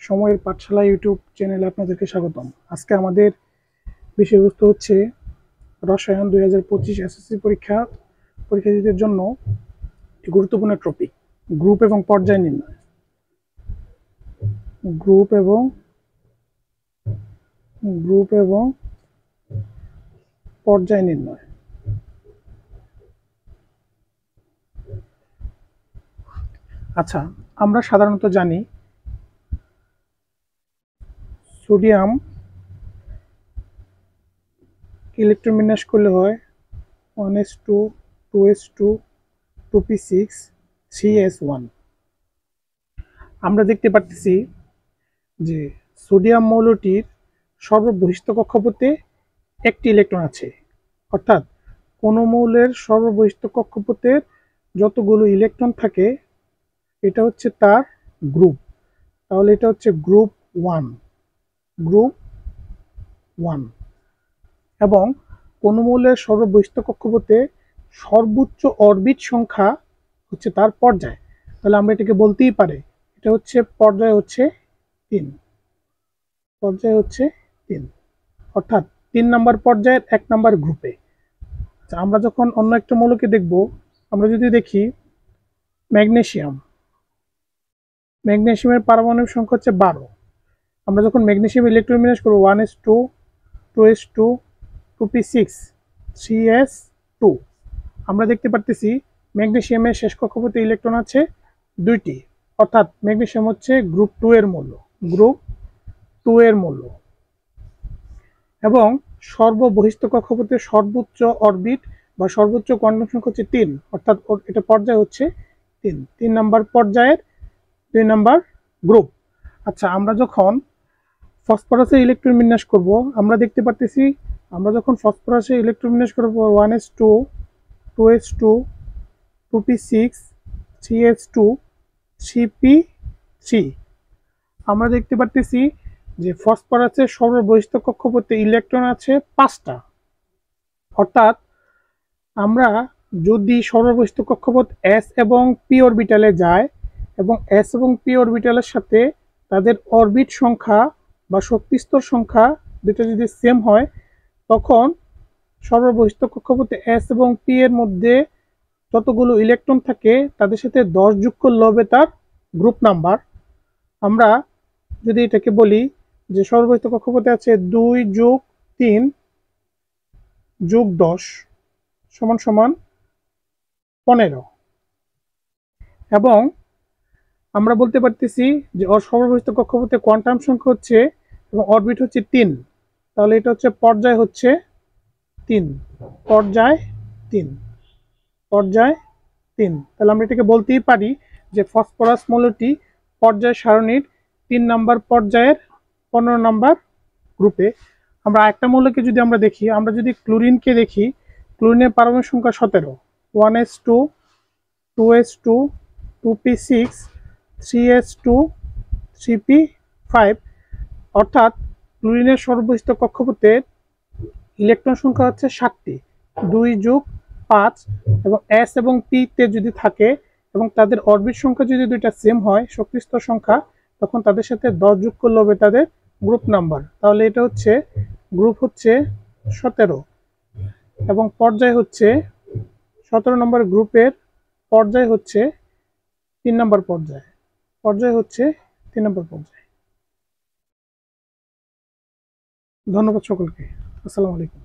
সময়ের পাঠশালা ইউটিউব চ্যানেলে আপনাদেরকে স্বাগতম। আজকে আমাদের বিষয়বস্তু হচ্ছে রসায়ন 2025 এসএসসি পরীক্ষার্থীদের জন্য একটি গুরুত্বপূর্ণ টপিক গ্রুপ এবং পর্যায় নির্ণয়। গ্রুপ এবং পর্যায় নির্ণয়। আচ্ছা, আমরা সাধারণত জানি সোডিয়াম ইলেকট্রন বিন্যাস করলে হয় 1s2 2s2 2p6 3s1। আমরা দেখতে পাচ্ছি যে সোডিয়াম মৌলটির সর্ববহিষ্ঠ কক্ষপথে একটি ইলেকট্রন আছে, অর্থাৎ কোনো মৌলের সর্ববহিষ্ঠ কক্ষপথের যতগুলো ইলেকট্রন থাকে এটা হচ্ছে তার গ্রুপ। তাহলে এটা হচ্ছে গ্রুপ ওয়ান। এবং কোনো মৌলের সর্ববহিষ্ঠ কক্ষপথে সর্বোচ্চ অরবিট সংখ্যা হচ্ছে তার পর্যায়। তাহলে আমরা এটাকে বলতেই পারি এটা হচ্ছে পর্যায় হচ্ছে 3। অর্থাৎ 3 নম্বর পর্যায়ের 1 নম্বর গ্রুপে। আমরা যখন অন্য একটা মৌলকে দেখব, আমরা যদি দেখি ম্যাগনেসিয়ামের পারমাণবিক সংখ্যা হচ্ছে 12। আমরা যখন ম্যাগনেসিয়াম ইলেকট্রন বিন্যাস করব 1s2 2s2 2p6 3s2, আমরা দেখতে পারতেছি ম্যাগনেসিয়ামের শেষ কক্ষপথে ইলেকট্রন আছে 2টি, অর্থাৎ ম্যাগনেসিয়াম হচ্ছে গ্রুপ 2 এর মৌল। এবং সর্ববহিষ্ঠ কক্ষপথে সর্বোচ্চ অরবিট বা সর্বোচ্চ কোয়ান্টাম সংখ্যা হচ্ছে 3, অর্থাৎ এটা পর্যায় হচ্ছে 3 নম্বর পর্যায়ের 2 নম্বর গ্রুপ। আচ্ছা, আমরা যখন ফসফরাসের ইলেকট্রন বিন্যাস করব, আমরা দেখতে পারতেছি আমরা যখন ফসফরাসের ইলেকট্রন বিন্যাস করব 1s2 2s2 2p6 3s2 3p3, আমরা দেখতে পারতেছি যে ফসফরাসের সর্ববহিষ্ঠ কক্ষপথে ইলেকট্রন আছে 5টা। অর্থাৎ আমরা যদি সর্ববহিষ্ঠ কক্ষপথ s এবং p অরবিটালে যায় এবং s এবং p অরবিটালের সাথে তাদের অরবিট সংখ্যা বা শক্তিস্তর সংখ্যা দুটো যদি সেম হয়, তখন সর্ববহিষ্ঠ কক্ষপথে s এবং p এর মধ্যে যতগুলো ইলেকট্রন থাকে তাদের সাথে 10 যোগ করলে হবে তার গ্রুপ নাম্বার। আমরা যদি এটাকে বলি যে সর্ববহিষ্ঠ কক্ষপথে আছে 2 যোগ 3 যোগ 10 সমান সমান 15, এবং আমরা বলতে পারতেছি যে সর্ববহিষ্ঠ কক্ষপথে কোয়ান্টাম সংখ্যা হচ্ছে এবং অরবিট হচ্ছে 3। তাহলে এটা হচ্ছে পর্যায় হচ্ছে 3। তাহলে আমরা এটাকে বলতেই পারি যে ফসফরাস মৌলটি পর্যায় সারণীর 3 নম্বর পর্যায়ের 15 নম্বর গ্রুপে। আমরা একটা মৌলকে যদি আমরা দেখি, আমরা যদি ক্লোরিনকে দেখি, ক্লোরিনের পারমাণবিক সংখ্যা 17, 1s2 2s2 2p6 3s2 3p5, অর্থাৎ ক্লোরিনের সর্ববহিষ্ঠ কক্ষপথের ইলেকট্রন সংখ্যা হচ্ছে 7টি, 2 যোগ 5, এবং s এবং p তে যদি থাকে এবং তাদের অরবিট সংখ্যা যদি দুইটা সেম হয়, শক্তিস্তর সংখ্যা, তখন তাদের সাথে 10 যোগ করলে হবে তাদের গ্রুপ নাম্বার। তাহলে এটা হচ্ছে গ্রুপ হচ্ছে 17 এবং পর্যায় হচ্ছে 17 নম্বর গ্রুপের পর্যায় হচ্ছে 3 নম্বর পর্যায়। ধন্যবাদ সকলকে। আসসালামু আলাইকুম।